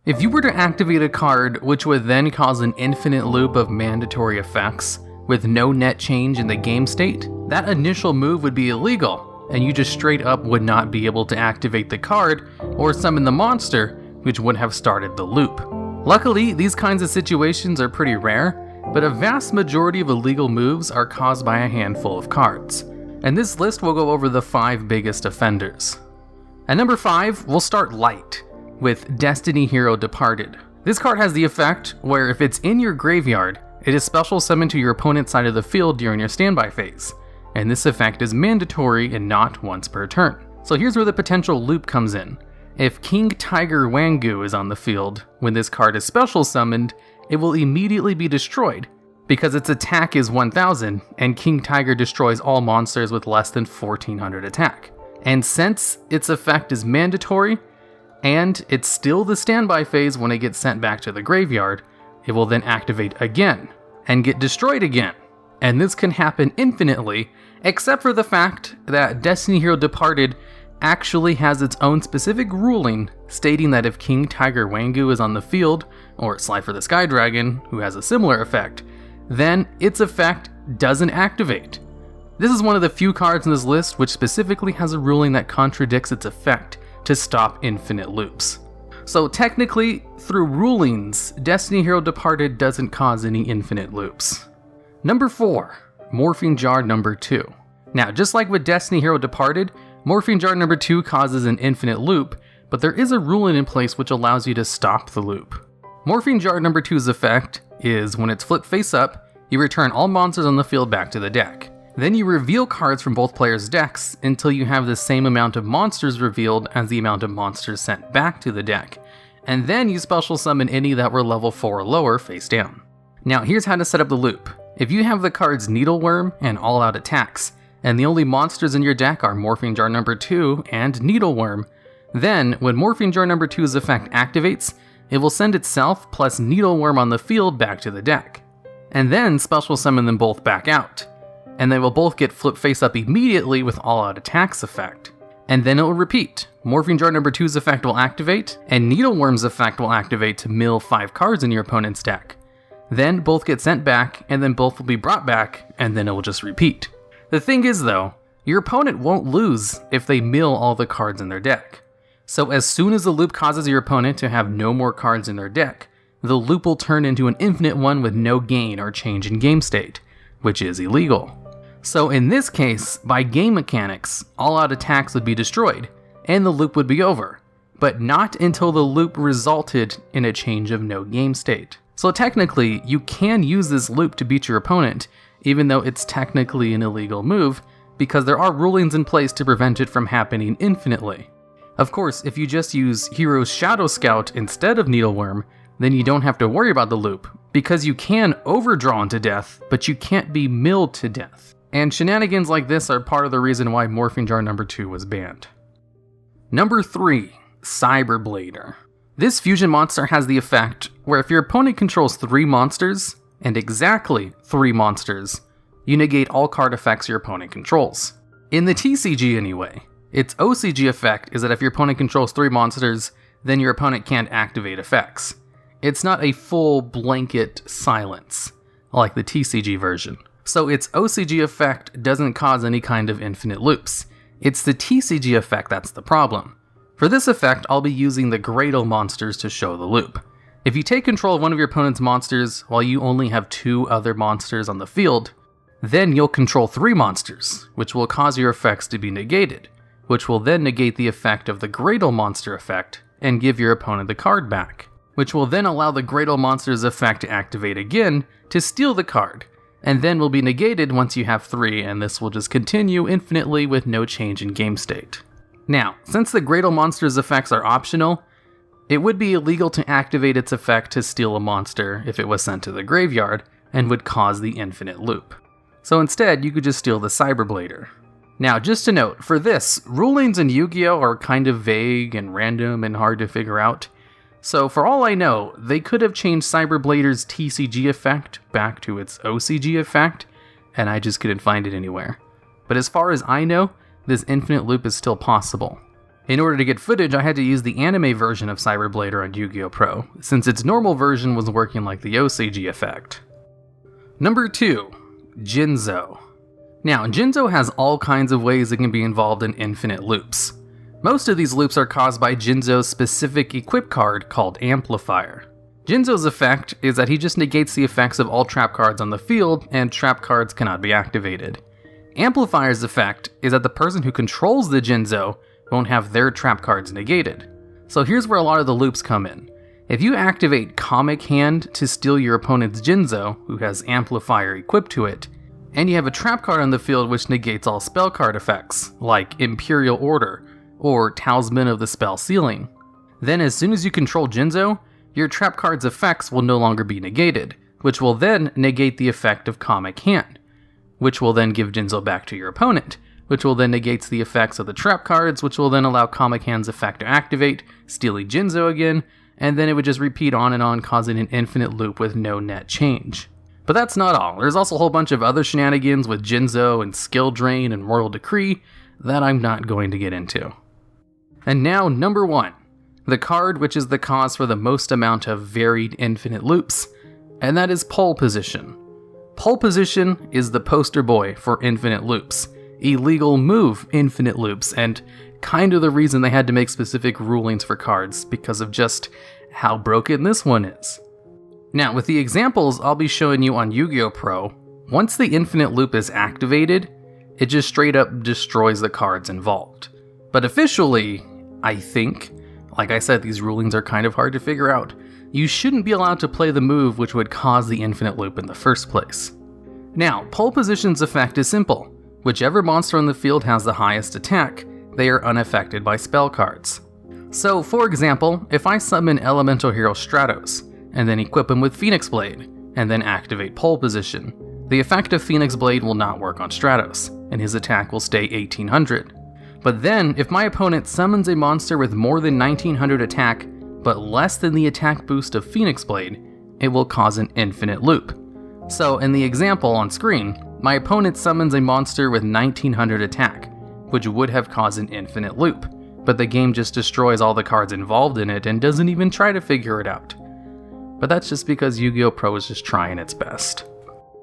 If you were to activate a card which would then cause an infinite loop of mandatory effects with no net change in the game state, that initial move would be illegal, and you just straight up would not be able to activate the card or summon the monster which would have started the loop. Luckily, these kinds of situations are pretty rare, but a vast majority of illegal moves are caused by a handful of cards. And this list will go over the 5 biggest offenders. At number 5, we'll start light, with Destiny Hero Departed. This card has the effect where if it's in your graveyard, it is special summoned to your opponent's side of the field during your standby phase, and this effect is mandatory and not once per turn. So here's where the potential loop comes in. If King Tiger Wangu is on the field, when this card is special summoned, it will immediately be destroyed, because its attack is 1000, and King Tiger destroys all monsters with less than 1400 attack. And since its effect is mandatory, and it's still the standby phase when it gets sent back to the graveyard, it will then activate again, and get destroyed again. And this can happen infinitely, except for the fact that Destiny Hero Departed actually has its own specific ruling stating that if King Tiger Wangu is on the field, or Slifer the Sky Dragon, who has a similar effect, then its effect doesn't activate. This is one of the few cards in this list which specifically has a ruling that contradicts its effect to stop infinite loops. So technically, through rulings, Destiny Hero Departed doesn't cause any infinite loops. Number 4, Morphing Jar number 2. Now, just like with Destiny Hero Departed, Morphing Jar number 2 causes an infinite loop, but there is a ruling in place which allows you to stop the loop. Morphing Jar number 2's effect is when it's flipped face up, you return all monsters on the field back to the deck. Then you reveal cards from both players' decks until you have the same amount of monsters revealed as the amount of monsters sent back to the deck. And then you special summon any that were level 4 or lower face down. Now here's how to set up the loop. If you have the cards Needleworm and All Out Attacks, and the only monsters in your deck are Morphing Jar number 2 and Needleworm, then when Morphing Jar number 2's effect activates, it will send itself plus Needleworm on the field back to the deck, and then special summon them both back out, and they will both get flipped face up immediately with All Out Attacks effect. And then it will repeat. Morphing Jar number 2's effect will activate, and Needleworm's effect will activate to mill 5 cards in your opponent's deck. Then both get sent back, and then both will be brought back, and then it will just repeat. The thing is though, your opponent won't lose if they mill all the cards in their deck. So as soon as the loop causes your opponent to have no more cards in their deck, the loop will turn into an infinite one with no gain or change in game state, which is illegal. So in this case, by game mechanics, All Out Attacks would be destroyed, and the loop would be over, but not until the loop resulted in a change of no game state. So technically, you can use this loop to beat your opponent, even though it's technically an illegal move, because there are rulings in place to prevent it from happening infinitely. Of course, if you just use Hero's Shadow Scout instead of Needleworm, then you don't have to worry about the loop, because you can overdraw to death, but you can't be milled to death. And shenanigans like this are part of the reason why Morphing Jar number 2 was banned. Number 3, Cyberblader. This fusion monster has the effect where if your opponent controls 3 monsters, and exactly 3 monsters, you negate all card effects your opponent controls. In the TCG anyway. Its OCG effect is that if your opponent controls 3 monsters, then your opponent can't activate effects. It's not a full blanket silence, like the TCG version. So its OCG effect doesn't cause any kind of infinite loops. It's the TCG effect that's the problem. For this effect, I'll be using the Gradle monsters to show the loop. If you take control of one of your opponent's monsters while you only have 2 other monsters on the field, then you'll control 3 monsters, which will cause your effects to be negated, which will then negate the effect of the Gradle monster effect and give your opponent the card back, which will then allow the Gradle monster's effect to activate again to steal the card, and then will be negated once you have 3, and this will just continue infinitely with no change in game state. Now, since the Gradle monster's effects are optional, it would be illegal to activate its effect to steal a monster if it was sent to the graveyard, and would cause the infinite loop. So instead, you could just steal the Cyberblader. Now, just to note, for this, rulings in YuGiOh are kind of vague and random and hard to figure out. So for all I know, they could have changed Cyberblader's TCG effect back to its OCG effect, and I just couldn't find it anywhere. But as far as I know, this infinite loop is still possible. In order to get footage, I had to use the anime version of Cyberblader on Yu-Gi-Oh! Pro, since its normal version was working like the OCG effect. Number 2. Jinzo. Now, Jinzo has all kinds of ways it can be involved in infinite loops. Most of these loops are caused by Jinzo's specific equip card called Amplifier. Jinzo's effect is that he just negates the effects of all trap cards on the field, and trap cards cannot be activated. Amplifier's effect is that the person who controls the Jinzo won't have their trap cards negated. So here's where a lot of the loops come in. If you activate Comic Hand to steal your opponent's Jinzo, who has Amplifier equipped to it, and you have a trap card on the field which negates all spell card effects, like Imperial Order, or Talisman of the Spell Ceiling, then as soon as you control Jinzo, your trap card's effects will no longer be negated, which will then negate the effect of Comic Hand, which will then give Jinzo back to your opponent, which will then negate the effects of the trap cards, which will then allow Comic Hand's effect to activate, stealing Jinzo again, and then it would just repeat on and on, causing an infinite loop with no net change. But that's not all. There's also a whole bunch of other shenanigans with Jinzo and Skill Drain and Royal Decree that I'm not going to get into. And now, number 1. The card which is the cause for the most amount of varied infinite loops, and that is Pole Position. Pole Position is the poster boy for infinite loops, illegal move infinite loops, and kind of the reason they had to make specific rulings for cards because of just how broken this one is. Now, with the examples I'll be showing you on Yu-Gi-Oh! Pro, once the infinite loop is activated, it just straight up destroys the cards involved. But officially, I think, like I said, these rulings are kind of hard to figure out, you shouldn't be allowed to play the move which would cause the infinite loop in the first place. Now, Pole Position's effect is simple. Whichever monster on the field has the highest attack, they are unaffected by spell cards. So, for example, if I summon Elemental Hero Stratos, and then equip him with Phoenix Blade, and then activate Pole Position, the effect of Phoenix Blade will not work on Stratos, and his attack will stay 1800. But then, if my opponent summons a monster with more than 1900 attack, but less than the attack boost of Phoenix Blade, it will cause an infinite loop. So, in the example on screen, my opponent summons a monster with 1900 attack, which would have caused an infinite loop, but the game just destroys all the cards involved in it and doesn't even try to figure it out. But that's just because Yu-Gi-Oh! Pro is just trying its best.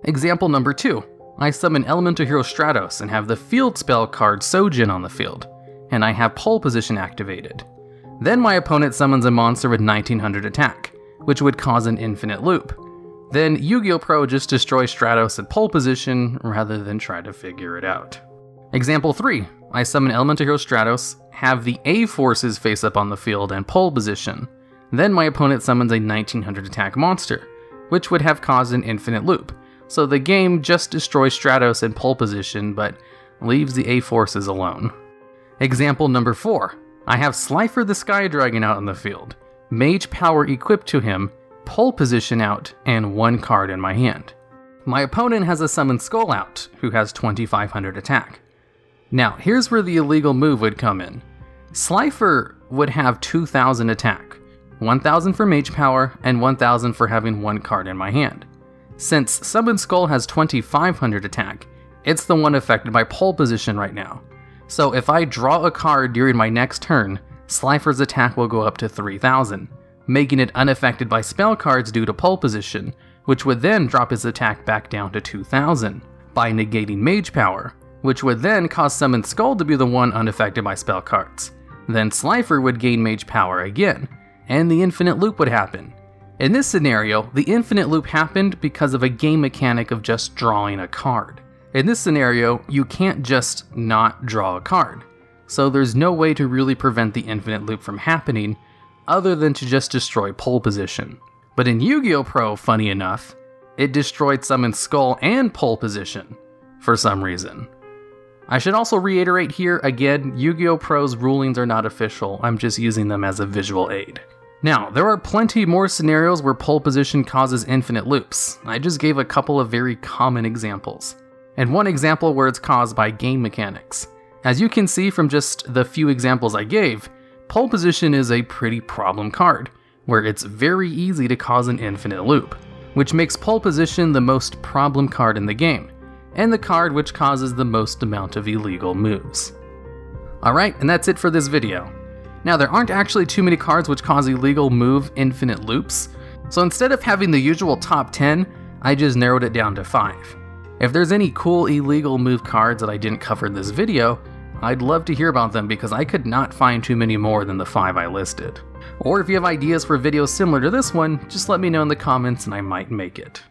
Example number 2. I summon Elemental Hero Stratos and have the field spell card Sojin on the field, and I have Pole Position activated. Then my opponent summons a monster with 1900 attack, which would cause an infinite loop. Then Yu-Gi-Oh! Pro just destroys Stratos at Pole Position rather than try to figure it out. Example 3. I summon Elemental Hero Stratos, have the A forces face up on the field and Pole Position. Then my opponent summons a 1900 attack monster, which would have caused an infinite loop. So the game just destroys Stratos in Pole Position, but leaves the A forces alone. Example number 4. I have Slifer the Sky Dragon out on the field, Mage Power equipped to him, Pole Position out, and 1 card in my hand. My opponent has a Summon Skull out, who has 2500 attack. Now, here's where the illegal move would come in. Slifer would have 2000 attack, 1000 for Mage Power, and 1000 for having 1 card in my hand. Since Summon Skull has 2500 attack, it's the one affected by Pole Position right now. So if I draw a card during my next turn, Slifer's attack will go up to 3000, making it unaffected by spell cards due to Pole Position, which would then drop his attack back down to 2000 by negating Mage Power, which would then cause Summon Skull to be the one unaffected by spell cards. Then Slifer would gain Mage Power again, and the infinite loop would happen. In this scenario, the infinite loop happened because of a game mechanic of just drawing a card. In this scenario, you can't just not draw a card, so there's no way to really prevent the infinite loop from happening other than to just destroy Pole Position. But in Yu-Gi-Oh! Pro, funny enough, it destroyed Summon Skull and Pole Position for some reason. I should also reiterate here, again, Yu-Gi-Oh! Pro's rulings are not official, I'm just using them as a visual aid. Now, there are plenty more scenarios where Pole Position causes infinite loops. I just gave a couple of very common examples. And one example where it's caused by game mechanics. As you can see from just the few examples I gave, Pole Position is a pretty problem card, where it's very easy to cause an infinite loop, which makes Pole Position the most problem card in the game, and the card which causes the most amount of illegal moves. Alright, and that's it for this video. Now, there aren't actually too many cards which cause illegal move infinite loops, so instead of having the usual top 10, I just narrowed it down to 5. If there's any cool illegal move cards that I didn't cover in this video, I'd love to hear about them because I could not find too many more than the 5 I listed. Or if you have ideas for videos similar to this one, just let me know in the comments and I might make it.